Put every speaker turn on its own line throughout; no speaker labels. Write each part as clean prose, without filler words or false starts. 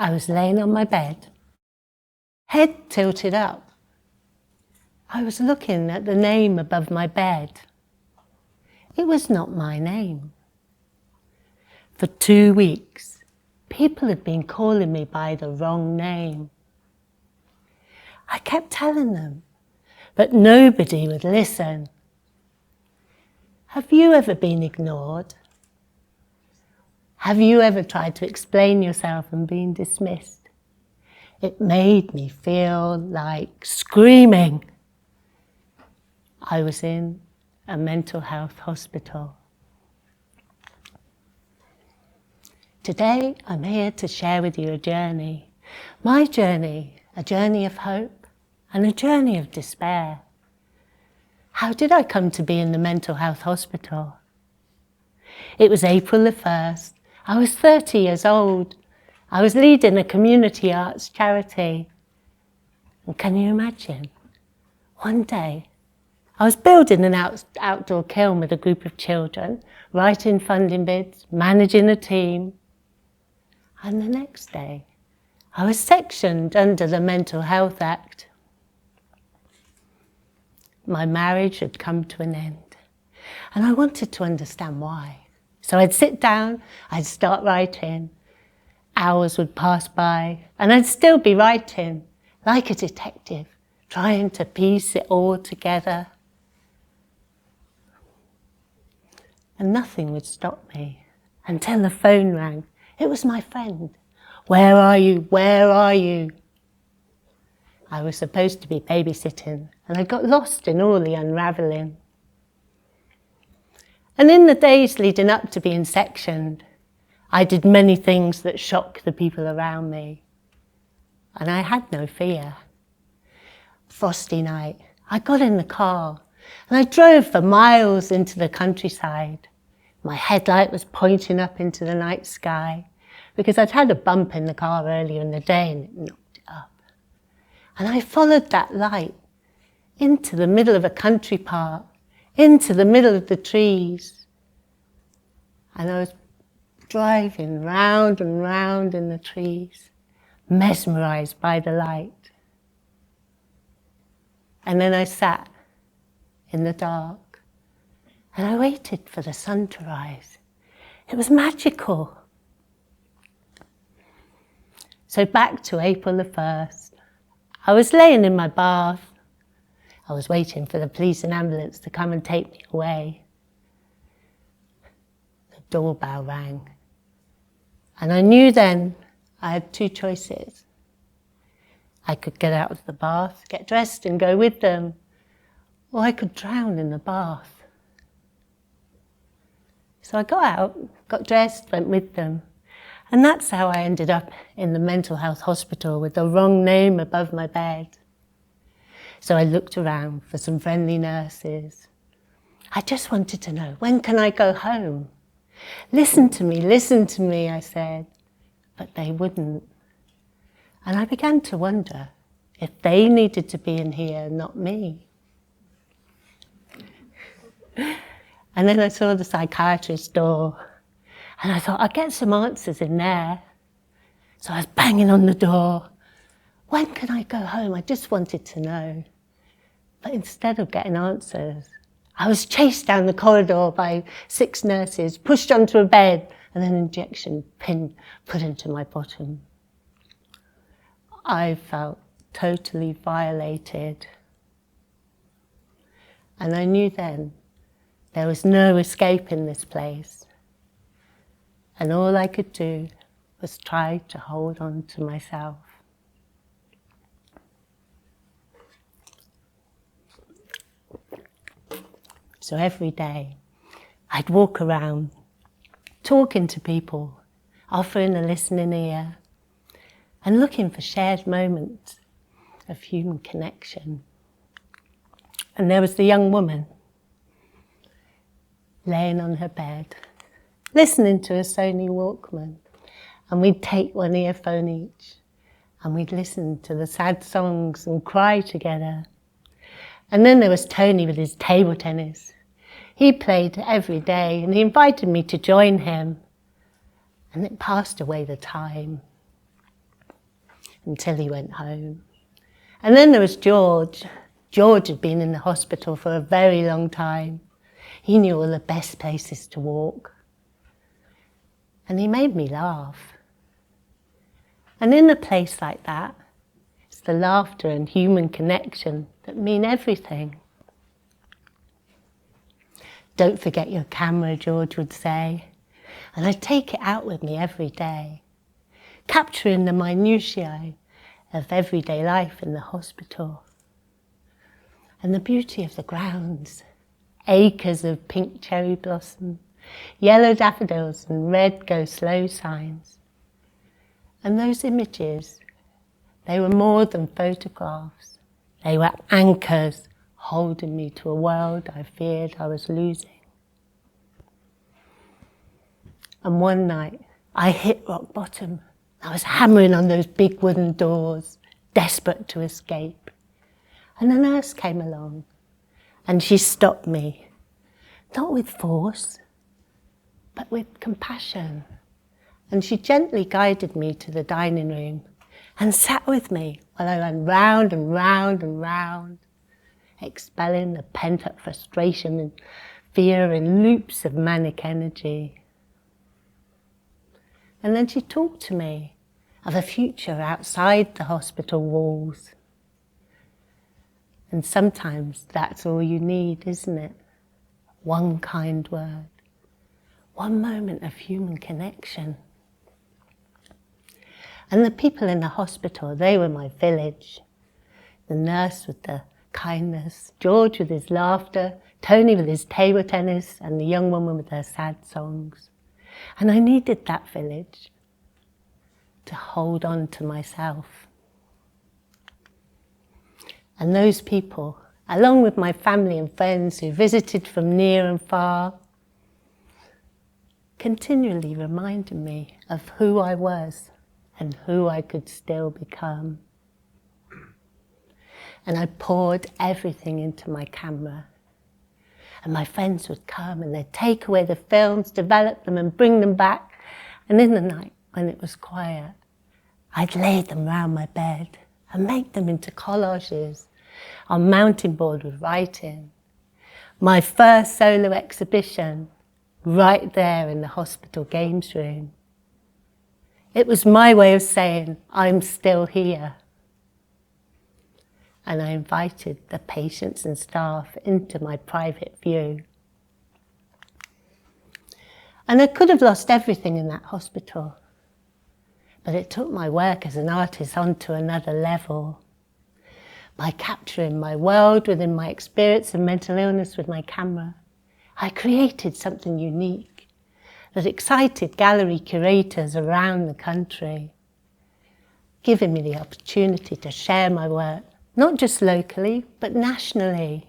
I was laying on my bed, head tilted up. I was looking at the name above my bed. It was not my name. For 2 weeks, people had been calling me by the wrong name. I kept telling them, but nobody would listen. Have you ever been ignored? Have you ever tried to explain yourself and been dismissed? It made me feel like screaming. I was in a mental health hospital. Today, I'm here to share with you a journey. My journey, a journey of hope and a journey of despair. How did I come to be in the mental health hospital? It was April the 1st. I was 30 years old. I was leading a community arts charity. And can you imagine? One day, I was building an outdoor kiln with a group of children, writing funding bids, managing a team. And the next day, I was sectioned under the Mental Health Act. My marriage had come to an end, and I wanted to understand why. So I'd sit down, I'd start writing. Hours would pass by, and I'd still be writing, like a detective, trying to piece it all together. And nothing would stop me until the phone rang. It was my friend. Where are you? Where are you? I was supposed to be babysitting, and I got lost in all the unravelling. And in the days leading up to being sectioned, I did many things that shocked the people around me. And I had no fear. Frosty night, I got in the car, and I drove for miles into the countryside. My headlight was pointing up into the night sky, because I'd had a bump in the car earlier in the day and it knocked it up. And I followed that light into the middle of a country park, into the middle of the trees. And I was driving round and round in the trees, mesmerised by the light. And then I sat in the dark and I waited for the sun to rise. It was magical. So back to April the 1st. I was laying in my bath. I was waiting for the police and ambulance to come and take me away. The doorbell rang. And I knew then I had 2 choices. I could get out of the bath, get dressed and go with them, or I could drown in the bath. So I got out, got dressed, went with them. And that's how I ended up in the mental health hospital with the wrong name above my bed. So I looked around for some friendly nurses. I just wanted to know, when can I go home? Listen to me, I said. But they wouldn't. And I began to wonder if they needed to be in here, not me. And then I saw the psychiatrist's door. And I thought, I'll get some answers in there. So I was banging on the door. When can I go home? I just wanted to know. But instead of getting answers, I was chased down the corridor by 6 nurses, pushed onto a bed, and an injection pin put into my bottom. I felt totally violated. And I knew then there was no escape in this place. And all I could do was try to hold on to myself. So every day, I'd walk around, talking to people, offering a listening ear, and looking for shared moments of human connection. And there was the young woman, laying on her bed, listening to a Sony Walkman, and we'd take one earphone each, and we'd listen to the sad songs and cry together. And then there was Tony with his table tennis. He played every day, and he invited me to join him, and it passed away the time. until he went home. And then there was George. George had been in the hospital for a very long time. He knew all the best places to walk. And he made me laugh. And in a place like that, it's the laughter and human connection that mean everything. Don't forget your camera, George would say. And I take it out with me every day, capturing the minutiae of everyday life in the hospital. And the beauty of the grounds, acres of pink cherry blossom, yellow daffodils and red go slow signs. And those images, they were more than photographs. They were anchors holding me to a world I feared I was losing. And one night, I hit rock bottom. I was hammering on those big wooden doors, desperate to escape. And a nurse came along, and she stopped me, not with force, but with compassion. And she gently guided me to the dining room and sat with me while I ran round and round and round, expelling the pent-up frustration and fear in loops of manic energy. And then she talked to me of a future outside the hospital walls. And sometimes that's all you need, isn't it? One kind word, one moment of human connection. And the people in the hospital, they were my village. The nurse with the kindness, George with his laughter, Tony with his table tennis, and the young woman with her sad songs. And I needed that village to hold on to myself. And those people, along with my family and friends who visited from near and far, continually reminded me of who I was and who I could still become. And I poured everything into my camera. And my friends would come and they'd take away the films, develop them and bring them back. And in the night, when it was quiet, I'd lay them round my bed and make them into collages on mountain board with writing. My first solo exhibition, right there in the hospital games room. It was my way of saying, I'm still here. And I invited the patients and staff into my private view. And I could have lost everything in that hospital, but it took my work as an artist onto another level. By capturing my world within my experience of mental illness with my camera, I created something unique that excited gallery curators around the country, giving me the opportunity to share my work, not just locally, but nationally.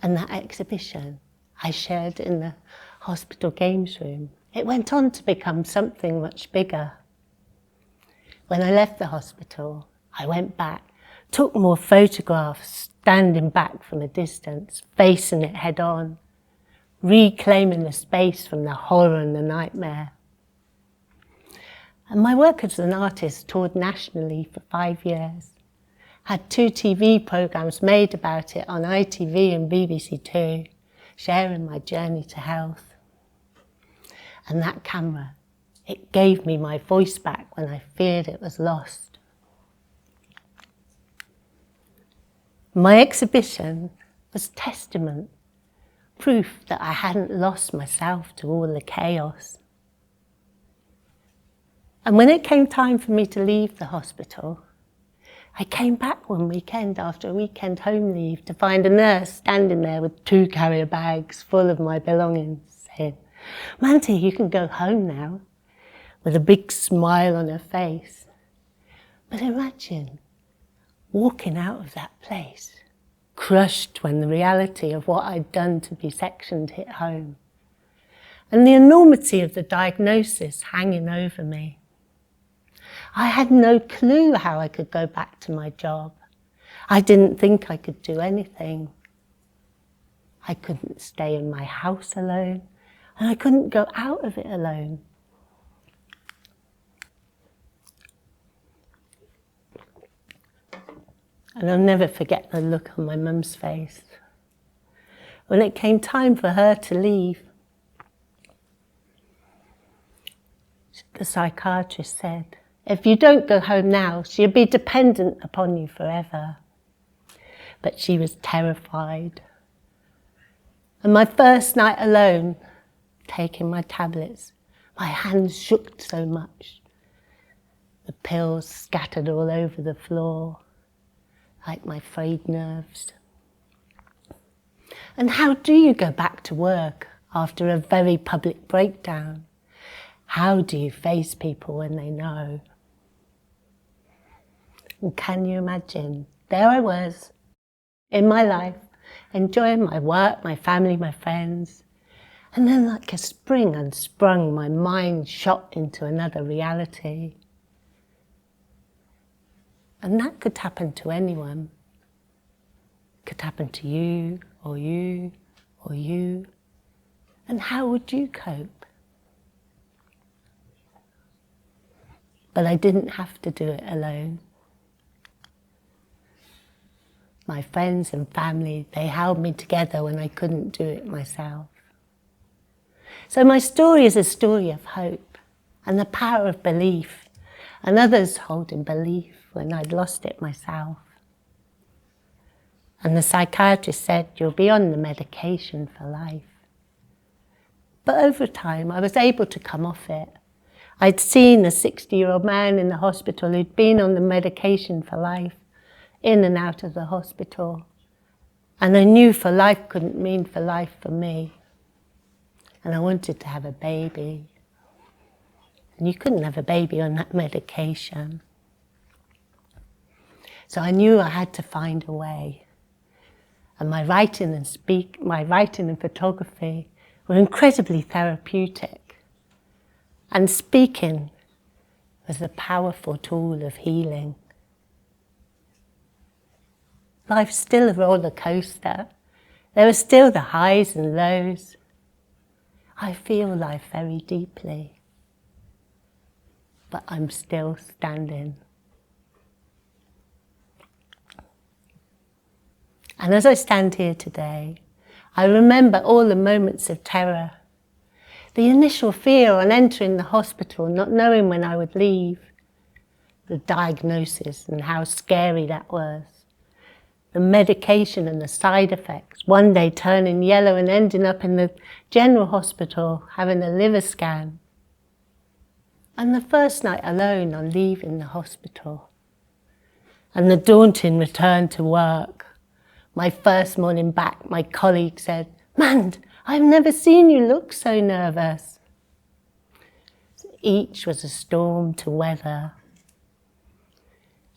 And that exhibition I shared in the hospital games room. It went on to become something much bigger. When I left the hospital, I went back, took more photographs, standing back from a distance, facing it head on, reclaiming the space from the horror and the nightmare. And my work as an artist toured nationally for 5 years. Had 2 TV programmes made about it on ITV and BBC Two, sharing my journey to health. And that camera, it gave me my voice back when I feared it was lost. My exhibition was testament, proof that I hadn't lost myself to all the chaos. And when it came time for me to leave the hospital, I came back one weekend after a weekend home leave to find a nurse standing there with 2 carrier bags full of my belongings, saying, "Mandy, you can go home now," with a big smile on her face. But imagine walking out of that place, crushed when the reality of what I'd done to be sectioned hit home, and the enormity of the diagnosis hanging over me. I had no clue how I could go back to my job. I didn't think I could do anything. I couldn't stay in my house alone, and I couldn't go out of it alone. And I'll never forget the look on my mum's face. When it came time for her to leave, the psychiatrist said, if you don't go home now, she'll be dependent upon you forever. But she was terrified. And my first night alone, taking my tablets, my hands shook so much. The pills scattered all over the floor, like my frayed nerves. And how do you go back to work after a very public breakdown? How do you face people when they know? And can you imagine? There I was, in my life, enjoying my work, my family, my friends. And then like a spring unsprung, my mind shot into another reality. And that could happen to anyone. It could happen to you, or you, or you. And how would you cope? But I didn't have to do it alone. My friends and family, they held me together when I couldn't do it myself. So my story is a story of hope and the power of belief, and others holding belief when I'd lost it myself. And the psychiatrist said, you'll be on the medication for life. But over time, I was able to come off it. I'd seen a 60-year-old man in the hospital who'd been on the medication for life, in and out of the hospital. And I knew for life couldn't mean for life for me. And I wanted to have a baby. And you couldn't have a baby on that medication. So I knew I had to find a way. And my writing and photography were incredibly therapeutic. And speaking was a powerful tool of healing. Life's still a roller coaster. There are still the highs and lows. I feel life very deeply, but I'm still standing. And as I stand here today, I remember all the moments of terror. The initial fear on entering the hospital, not knowing when I would leave. The diagnosis and how scary that was. The medication and the side effects, one day turning yellow and ending up in the general hospital having a liver scan. And the first night alone on leaving the hospital. And the daunting return to work. My first morning back, my colleague said, "Mand, I've never seen you look so nervous." Each was a storm to weather.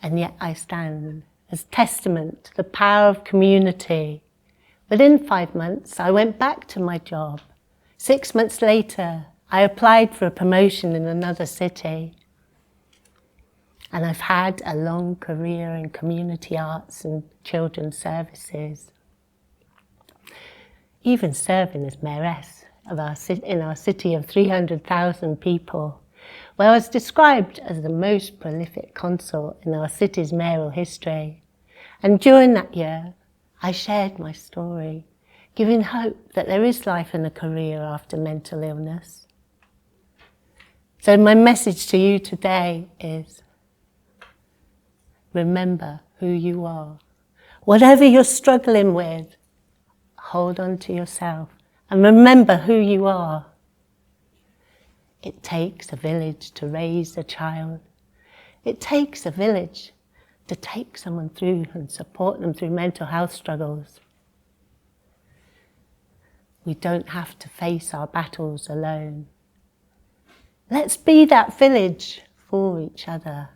And yet I stand as testament to the power of community. Within 5 months, I went back to my job. 6 months later, I applied for a promotion in another city. And I've had a long career in community arts and children's services. Even serving as mayoress in our city of 300,000 people, where I was described as the most prolific consort in our city's mayoral history. And during that year, I shared my story, giving hope that there is life and a career after mental illness. So my message to you today is, remember who you are. Whatever you're struggling with, hold on to yourself and remember who you are. It takes a village to raise a child. It takes a village to take someone through and support them through mental health struggles. We don't have to face our battles alone. Let's be that village for each other.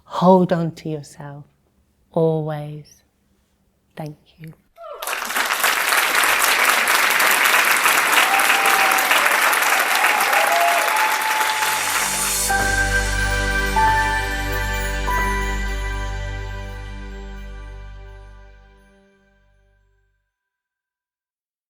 Hold on to yourself, always. Thank you.